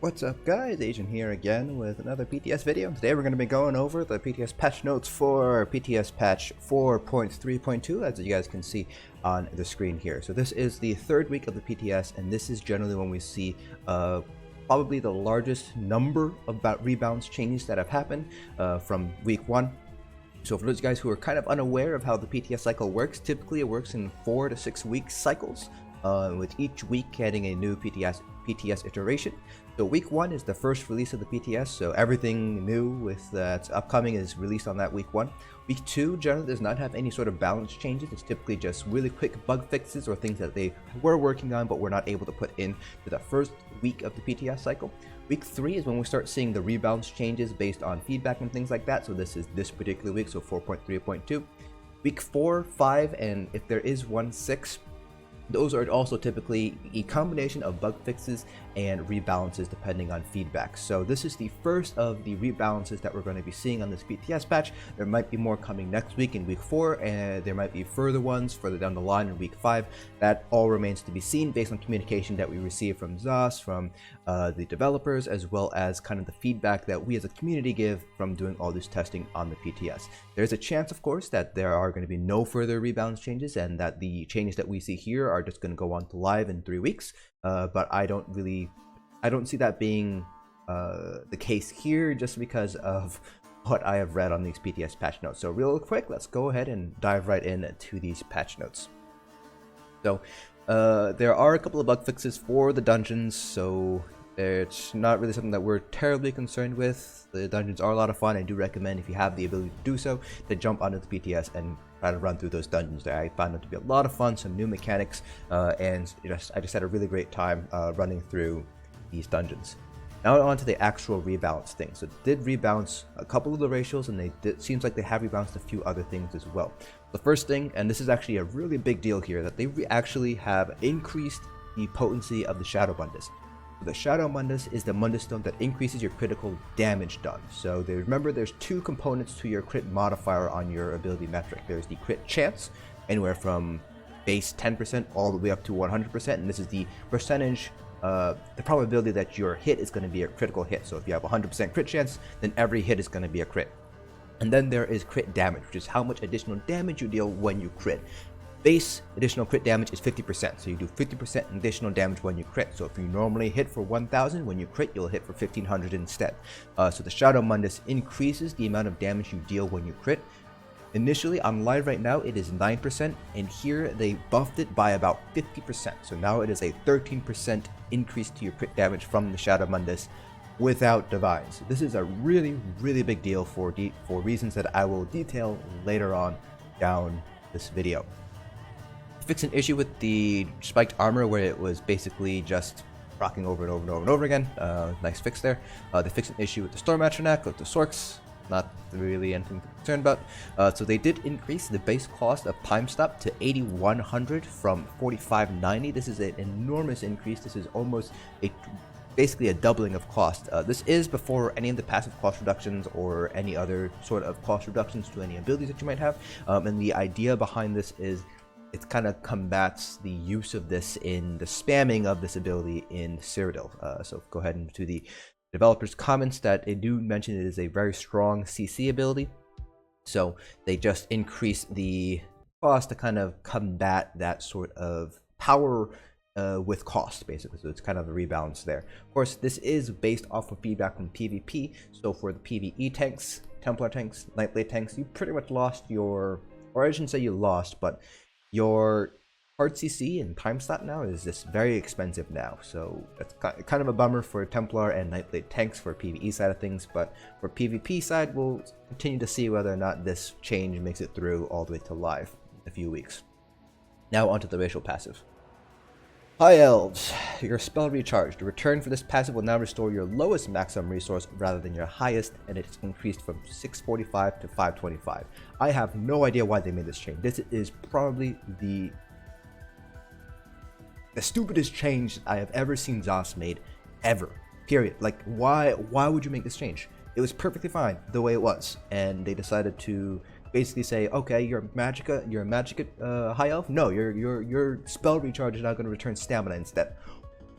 What's up guys, Asian here again with another PTS video. Today we're going to be going over the PTS patch notes for PTS patch 4.3.2 as you guys can see on the screen here. So this is the third week of the PTS, and this is generally when we see probably the largest number of rebalance changes that have happened from week 1. So for those guys who are kind of unaware of how the PTS cycle works, typically it works in 4 to 6 week cycles, with each week getting a new PTS iteration. So week 1 is the first release of the PTS, so everything new with that's upcoming is released on that week 1. Week 2 generally does not have any sort of balance changes. It's typically just really quick bug fixes or things that they were working on but were not able to put in to the first week of the PTS cycle. Week 3 is when we start seeing the rebalance changes based on feedback and things like that. So this is this particular week, so 4.3.2. Week 4, 5, and if there is 1.6, those are also typically a combination of bug fixes and rebalances depending on feedback. So this is the first of the rebalances that we're going to be seeing on this PTS patch. There might be more coming next week in week 4, and there might be further ones further down the line in week 5. That all remains to be seen based on communication that we receive from ZOS, from the developers, as well as kind of the feedback that we as a community give from doing all this testing on the PTS. There's a chance, of course, that there are going to be no further rebalance changes and that the changes that we see here are just going to go on to live in 3 weeks, but I don't see that being the case here, just because of what I have read on these PTS patch notes. So real quick, let's go ahead and dive right into these patch notes. So there are a couple of bug fixes for the dungeons, so it's not really something that we're terribly concerned with. The dungeons are a lot of fun. I do recommend, if you have the ability to do so, to jump onto the PTS and try to run through those dungeons there. I found them to be a lot of fun, some new mechanics, and I just had a really great time running through these dungeons. Now on to the actual rebalance thing. So it did rebalance a couple of the ratios, and seems like they have rebalanced a few other things as well. The first thing, and this is actually a really big deal here, that they actually have increased the potency of the Shadow Mundus. The Shadow Mundus is the Mundus stone that increases your critical damage done. So remember, there's 2 components to your crit modifier on your ability metric. There's the crit chance, anywhere from base 10% all the way up to 100%, and this is the percentage, the probability that your hit is going to be a critical hit. So if you have 100% crit chance, then every hit is going to be a crit. And then there is crit damage, which is how much additional damage you deal when you crit. Base additional crit damage is 50%, so you do 50% additional damage when you crit. So if you normally hit for 1000, when you crit you'll hit for 1500 instead. So the Shadow Mundus increases the amount of damage you deal when you crit. Initially on live right now it is 9%, and here they buffed it by about 50%. So now it is a 13% increase to your crit damage from the Shadow Mundus without divines. This is a really big deal for reasons that I will detail later on down this video. Fix an issue with the spiked armor where it was basically just rocking over and over and over and over again. Nice fix there. They fixed an issue with the Storm Atronach, with the Sorks. Not really anything to be concerned about. So they did increase the base cost of time stop to 8100 from 4590. This is an enormous increase. This is almost basically a doubling of cost. This is before any of the passive cost reductions or any other sort of cost reductions to any abilities that you might have. And the idea behind this is it kind of combats the use of this in the spamming of this ability in Cyrodiil. So go ahead into the developers' comments that they do mention it is a very strong CC ability. So they just increase the cost to kind of combat that sort of power with cost, basically. So it's kind of a rebalance there. Of course, this is based off of feedback from PvP. So for the PvE tanks, Templar tanks, Nightblade tanks, you pretty much lost your, or I shouldn't say you lost, but your hard CC and time slot now is just very expensive now. So that's kind of a bummer for Templar and Nightblade tanks for PvE side of things, but for PvP side, we'll continue to see whether or not this change makes it through all the way to live in a few weeks. Now onto the racial passive. High Elves, your spell recharge. The return for this passive will now restore your lowest maximum resource rather than your highest, and it's increased from 645 to 525. I have no idea why they made this change. This is probably the stupidest change I have ever seen ZOS made, ever. Period. Like, why would you make this change? It was perfectly fine the way it was, and they decided to basically say, okay, you're a Magicka high elf. No, your spell recharge is now going to return stamina instead.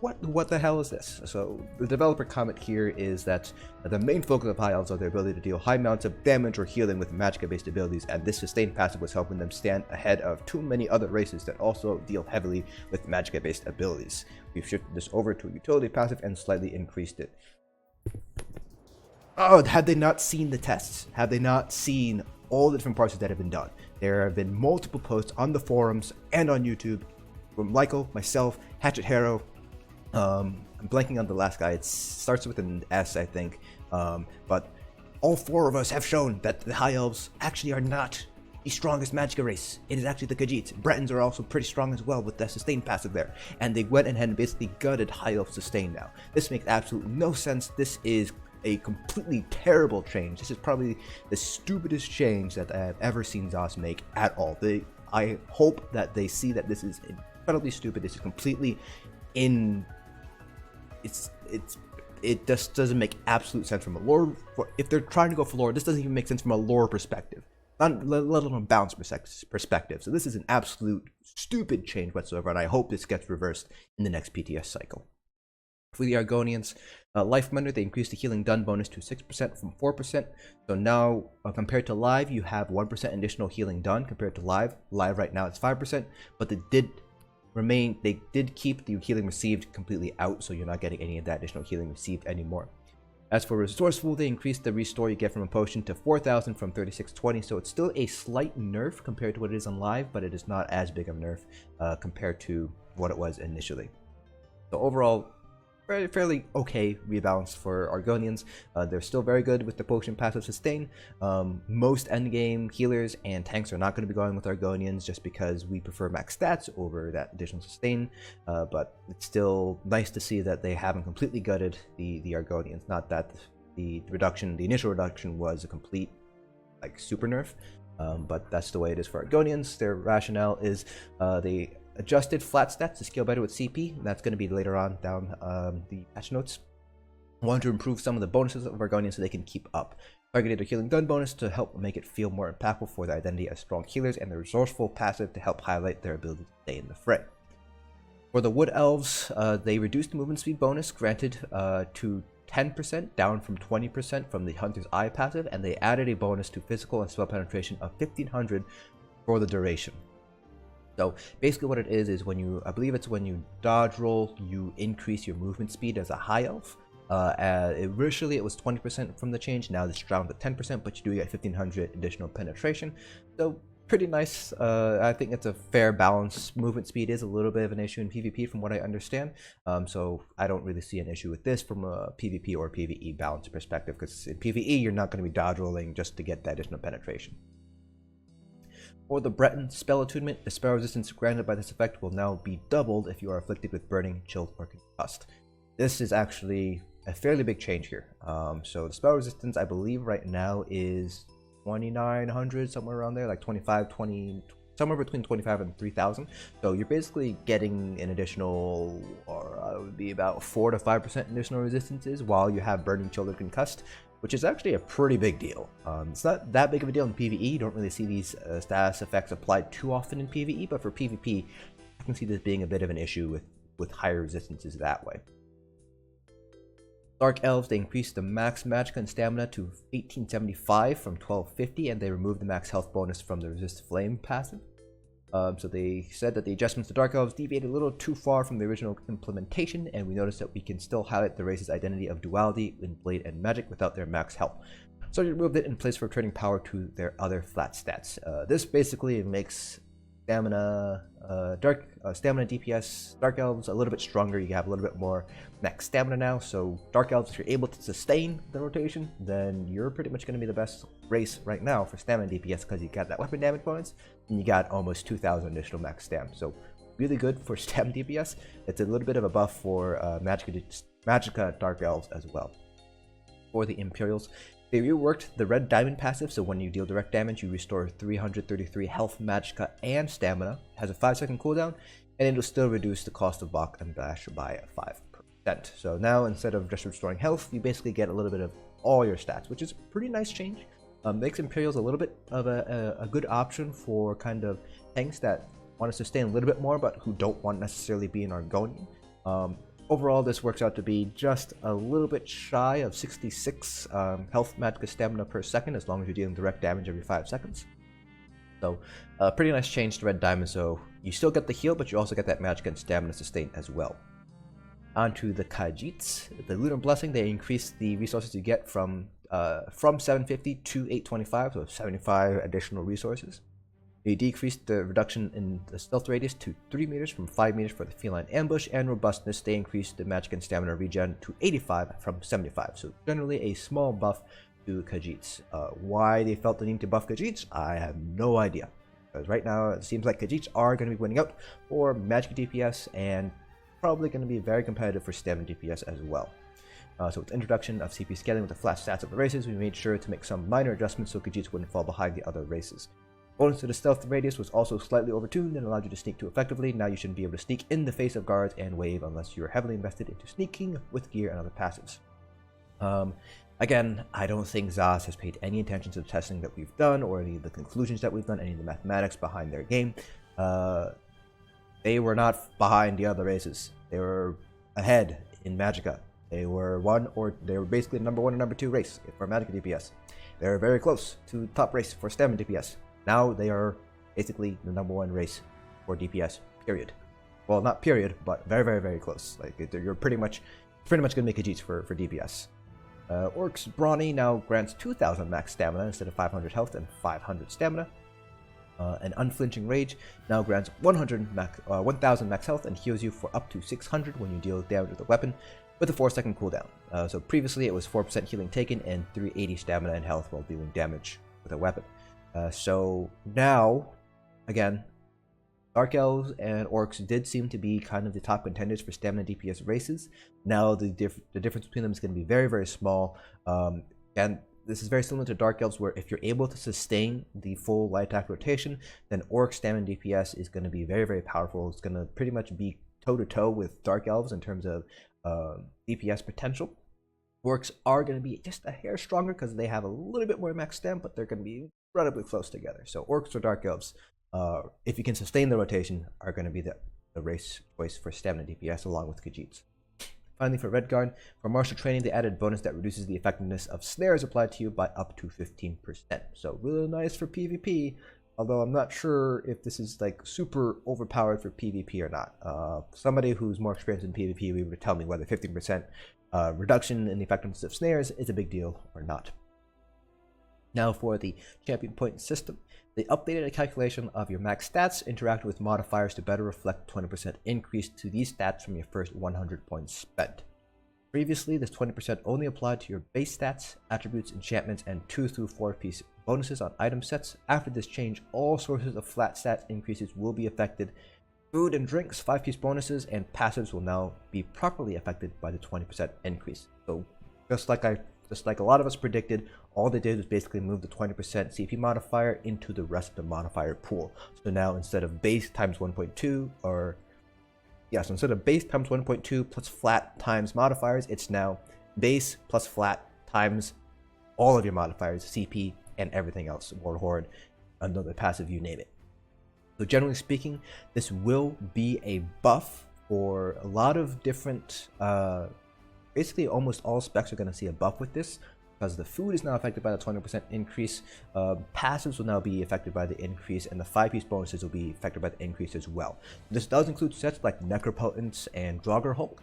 what the hell is this? So the developer comment here is that the main focus of high elves are their ability to deal high amounts of damage or healing with magicka-based abilities, and this sustained passive was helping them stand ahead of too many other races that also deal heavily with magicka-based abilities. We've shifted this over to a utility passive and slightly increased it. Oh, had they not seen the tests? Had they not seen all the different parts that have been done? There have been multiple posts on the forums and on YouTube from Lyko, myself, Hatchet Harrow. I'm blanking on the last guy. It starts with an S, I think. But all four of us have shown that the High Elves actually are not the strongest magicka race. It is actually the Khajiits. Bretons are also pretty strong as well with the sustain passive there. And they went ahead and basically gutted High Elf sustain now. This makes absolutely no sense. This is a completely terrible change. This is probably the stupidest change that I have ever seen ZOS make at all. I hope that they see that this is incredibly stupid. This is completely it just doesn't make absolute sense from a lore. If they're trying to go for lore, this doesn't even make sense from a lore perspective, let alone a balance perspective. So this is an absolute stupid change whatsoever, and I hope this gets reversed in the next PTS cycle. For the Argonians, Life Mender, they increased the healing done bonus to 6% from 4%. So now, compared to live, you have 1% additional healing done compared to live. Live right now it's 5%, but they did keep the healing received completely out, so you're not getting any of that additional healing received anymore. As for resourceful, they increased the restore you get from a potion to 4,000 from 3620, so it's still a slight nerf compared to what it is on live, but it is not as big of a nerf compared to what it was initially. So overall, fairly okay rebalance for Argonians. They're still very good with the potion passive sustain. Most endgame healers and tanks are not going to be going with Argonians just because we prefer max stats over that additional sustain, but it's still nice to see that they haven't completely gutted the Argonians. Not that the initial reduction was a complete super nerf, but that's the way it is for Argonians. Their rationale is they adjusted flat stats to scale better with CP, and that's going to be later on down the patch notes. Want to improve some of the bonuses of Argonians so they can keep up. Targeted healing done bonus to help make it feel more impactful for their identity as strong healers, and the resourceful passive to help highlight their ability to stay in the fray. For the Wood Elves, they reduced the movement speed bonus granted to 10%, down from 20% from the Hunter's Eye passive, and they added a bonus to physical and spell penetration of 1500 for the duration. So basically what it is when you, I believe it's when you dodge roll, you increase your movement speed as a high elf. Initially it was 20% from the change, now it's down to 10%, but you do get 1500 additional penetration. So pretty nice. I think it's a fair balance. Movement speed is a little bit of an issue in PvP from what I understand. So I don't really see an issue with this from a PvP or PvE balance perspective, because in PvE you're not going to be dodge rolling just to get that additional penetration. For the Breton spell attunement, the spell resistance granted by this effect will now be doubled if you are afflicted with burning, chilled, or concussed. This is actually a fairly big change here. So the spell resistance, I believe right now is 2900, somewhere around there, like 20, somewhere between 25 and 3000. So you're basically getting an additional, or it would be about 4 to 5% additional resistances while you have burning, chilled, or concussed, which is actually a pretty big deal. It's not that big of a deal in PvE. You don't really see these status effects applied too often in PvE, but for PvP, I can see this being a bit of an issue with higher resistances that way. Dark Elves, they increased the max magicka and stamina to 1875 from 1250, and they removed the max health bonus from the Resist Flame passive. So they said that the adjustments to Dark Elves deviated a little too far from the original implementation, and we noticed that we can still highlight the race's identity of duality in Blade and Magic without their max health. So they removed it in place for returning power to their other flat stats. This basically makes stamina, stamina DPS Dark Elves a little bit stronger. You have a little bit more max stamina now, so Dark Elves, if you're able to sustain the rotation, then you're pretty much going to be the best race right now for stamina DPS, because you got that weapon damage bonus, and you got almost 2000 additional max stam. So really good for stam DPS. It's a little bit of a buff for magicka Dark Elves as well. For the Imperials, they reworked the red diamond passive, so when you deal direct damage, you restore 333 health, magicka, and stamina. It has a 5-second cooldown, and it will still reduce the cost of block and bash by 5%. So now, instead of just restoring health, you basically get a little bit of all your stats, which is a pretty nice change. Makes Imperials a little bit of a good option for kind of tanks that want to sustain a little bit more, but who don't want necessarily be an Argonian. overall, this works out to be just a little bit shy of 66 health, magicka, stamina per second, as long as you're dealing direct damage every 5 seconds. So, pretty nice change to Red Diamond. So you still get the heal, but you also get that magicka and stamina sustain as well. Onto the Khajiits, the Lunar Blessing, they increase the resources you get from 750 to 825, so 75 additional resources. They decreased the reduction in the stealth radius to 3 meters from 5 meters for the feline ambush, and robustness, they increased the magicka and stamina regen to 85 from 75. So generally a small buff to Khajiits. Why they felt the need to buff Khajiits, I have no idea. Because right now it seems like Khajiits are going to be winning out for magicka DPS and probably going to be very competitive for stamina DPS as well. So with the introduction of CP scaling with the flat stats of the races, we made sure to make some minor adjustments so Khajiits wouldn't fall behind the other races. Bonus to the stealth radius was also slightly overtuned and allowed you to sneak too effectively. Now you shouldn't be able to sneak in the face of guards and wave unless you're heavily invested into sneaking with gear and other passives. Again, I don't think ZOS has paid any attention to the testing that we've done or any of the conclusions that we've done, any of the mathematics behind their game. They were not behind the other races. They were ahead in magicka. They were basically the number 1 and number 2 race for magicka DPS. They were very close to top race for stamina DPS. Now they are basically the number 1 race for DPS, period. Well, not period, but very, very, very close. Like, you're pretty much going to make Khajiits for DPS. Orc's Brawny now grants 2,000 max stamina instead of 500 health and 500 stamina. And Unflinching Rage now grants 1,000 max health and heals you for up to 600 when you deal damage with a weapon, with a 4-second cooldown. So previously it was 4% healing taken and 380 stamina and health while dealing damage with a weapon. So now, again, Dark Elves and Orcs did seem to be kind of the top contenders for stamina DPS races. Now the difference between them is going to be very, very small. And this is very similar to Dark Elves, where if you're able to sustain the full light attack rotation, then Orc stamina DPS is going to be very, very powerful. It's going to pretty much be toe-to-toe with Dark Elves in terms of DPS potential. Orcs are going to be just a hair stronger because they have a little bit more max stam, but they're going to be incredibly close together. So Orcs or Dark Elves, if you can sustain the rotation, are going to be the race choice for stamina DPS along with Khajiits. Finally, for Redguard, for martial training, they added bonus that reduces the effectiveness of snares applied to you by up to 15%. So really nice for PvP, although I'm not sure if this is like super overpowered for PvP or not. Somebody who's more experienced in PvP would tell me whether 15% reduction in the effectiveness of snares is a big deal or not. Now for the champion point system, they updated a calculation of your max stats, interacted with modifiers to better reflect 20% increase to these stats from your first 100 points spent. Previously, this 20% only applied to your base stats, attributes, enchantments, and 2 through 4 piece bonuses on item sets. After this change, all sources of flat stat increases will be affected. Food and drinks, 5-piece bonuses, and passives will now be properly affected by the 20% increase. So just like a lot of us predicted, all they did was basically move the 20% CP modifier into the rest of the modifier pool. So now instead of base times 1.2, so instead of base times 1.2 plus flat times modifiers, it's now base plus flat times all of your modifiers, CP and everything else, War Horde, another passive, you name it. So generally speaking, this will be a buff for a lot of different, basically almost all specs are going to see a buff with this, because the food is now affected by the 20% increase, passives will now be affected by the increase, and the 5-piece bonuses will be affected by the increase as well. This does include sets like Necropotence and Draugr Hulk.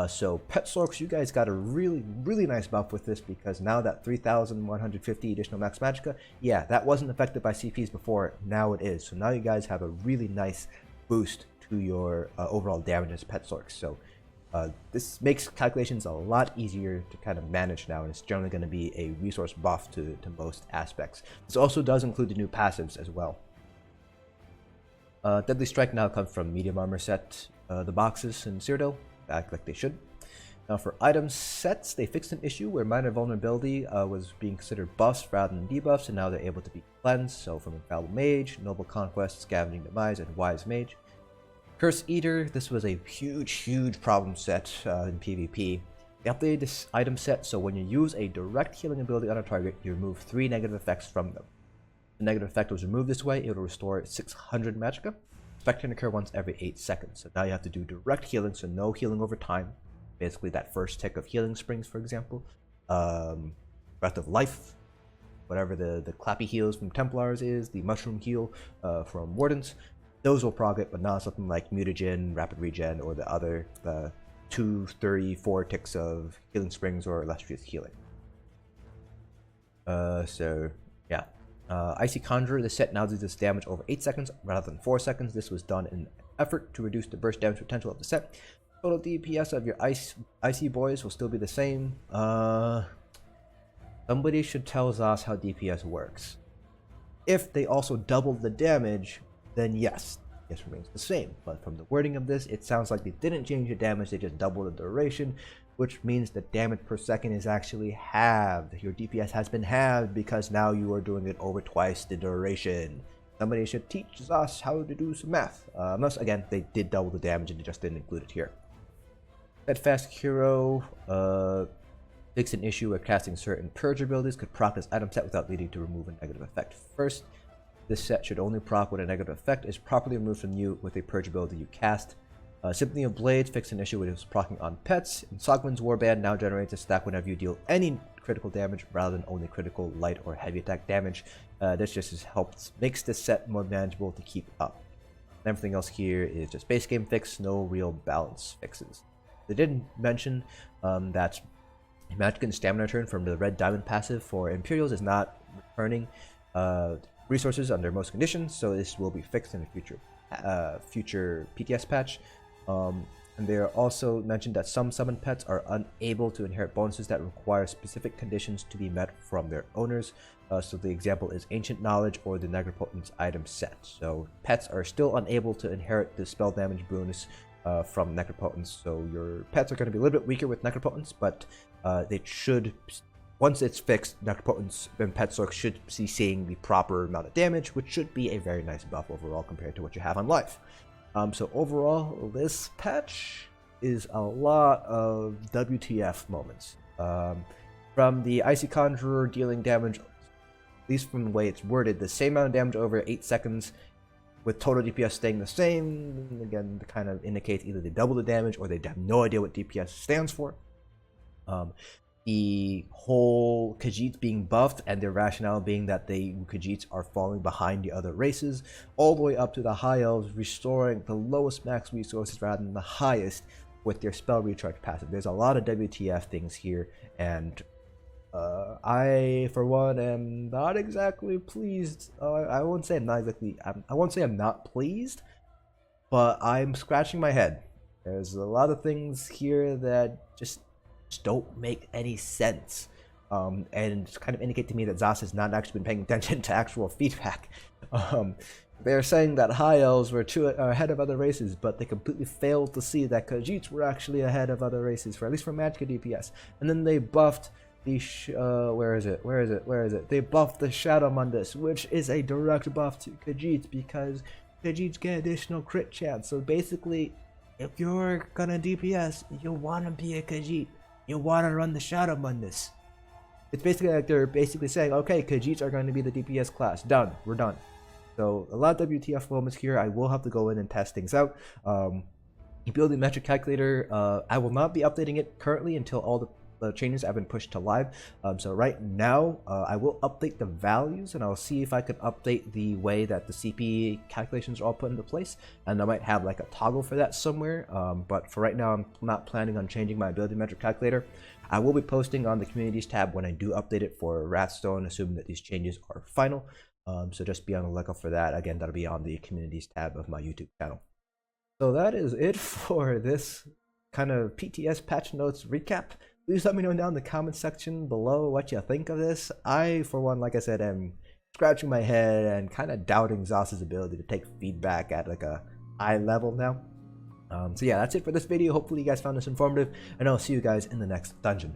So Pet Sorks, you guys got a really, really nice buff with this, because now that 3,150 additional max magicka, yeah, that wasn't affected by CPs before, now it is. So now you guys have a really nice boost to your overall damage as Pet Sorks. So this makes calculations a lot easier to kind of manage now, and it's generally going to be a resource buff to most aspects. This also does include the new passives as well. Deadly Strike now comes from medium armor set, the boxes in Cyrodiil, back like they should. Now for item sets, they fixed an issue where minor vulnerability was being considered buffs rather than debuffs, and now they're able to be cleansed. So from Infallible Mage, Noble Conquest, Scavenging Demise, and Wise Mage. Curse Eater, this was a huge problem set in PvP. They updated this item set, so when you use a direct healing ability on a target, you remove 3 negative effects from them. The negative effect was removed this way, it will restore 600 magicka. Effect can occur once every 8 seconds, so now you have to do direct healing, so no healing over time. basically that first tick of healing springs, for example. Breath of Life, whatever the clappy heals from Templars is, the mushroom heal from Wardens, those will prog it, but not something like mutagen, rapid regen, or the other 2, 3, 4 ticks of healing springs or illustrious healing. So yeah, Icy Conjurer, the set now does this damage over 8 seconds rather than 4 seconds. This was done in an effort to reduce the burst damage potential of the set. Total DPS of your Icy Boys will still be the same. Somebody should tell ZOS how DPS works. If they also double the damage, then yes, DPS remains the same. But from the wording of this, it sounds like they didn't change the damage, they just doubled the duration, which means the damage per second is actually halved. Your DPS has been halved because now you are doing it over twice the duration. Somebody should teach us how to do some math. Unless, again, they did double the damage and they just didn't include it here. Steadfast Hero fix an issue where casting certain purge abilities could proc this item set without needing to remove a negative effect first. This set should only proc when a negative effect is properly removed from you with a purge ability you cast. Symphony of Blades fixed an issue with its proccing on pets. And Sogman's Warband now generates a stack whenever you deal any critical damage rather than only critical, light, or heavy attack damage. This just makes this set more manageable to keep up. Everything else here is just base game fix, no real balance fixes. They did mention that magic and stamina return from the red diamond passive for Imperials is not returning resources under most conditions, so this will be fixed in a future PTS patch. And they also mentioned that some summon pets are unable to inherit bonuses that require specific conditions to be met from their owners. So the example is Ancient Knowledge or the Necropotence item set. So pets are still unable to inherit the spell damage bonus from Necropotence. So your pets are going to be a little bit weaker with Necropotence, but they should, once it's fixed, Necropotence and Pet Sork should be seeing the proper amount of damage, which should be a very nice buff overall compared to what you have on life. So overall, this patch is a lot of WTF moments. From the Icy Conjurer dealing damage, at least from the way it's worded, the same amount of damage over 8 seconds with total DPS staying the same. Again, it kind of indicates either they double the damage or they have no idea what DPS stands for. The whole Khajiits being buffed and their rationale being that the Khajiits are falling behind the other races, all the way up to the High Elves restoring the lowest max resources rather than the highest with their spell recharge passive. There's a lot of WTF things here, and I, for one, am not exactly pleased. I won't say I'm not exactly. I won't say I'm not pleased, but I'm scratching my head. There's a lot of things here that just don't make any sense, and kind of indicate to me that ZOS has not actually been paying attention to actual feedback. They're saying that High Elves were ahead of other races, but they completely failed to see that Khajiits were actually ahead of other races, for at least for Magicka DPS. And then they buffed the where is it? They buffed the Shadow Mundus, which is a direct buff to Khajiits because Khajiits get additional crit chance. So basically, if you're gonna DPS, you wanna be a Khajiit. You want to run the Shadow Mundus. It's basically like they're basically saying, okay, Khajiits are going to be the DPS class. Done. We're done. So a lot of WTF moments here. I will have to go in and test things out. Building metric calculator. I will not be updating it currently until all the changes have been pushed to live. So right now, I will update the values, and I'll see if I can update the way that the CP calculations are all put into place. And I might have like a toggle for that somewhere. But for right now, I'm not planning on changing my ability metric calculator. I will be posting on the communities tab when I do update it for Wrathstone, assuming that these changes are final. So just be on the lookout for that. Again, that'll be on the communities tab of my YouTube channel. So that is it for this kind of PTS patch notes recap. Please let me know down in the comment section below what you think of this. I, for one, like I said, am scratching my head and kind of doubting ZOS's ability to take feedback at like a high level now. So yeah, that's it for this video. Hopefully you guys found this informative, and I'll see you guys in the next dungeon.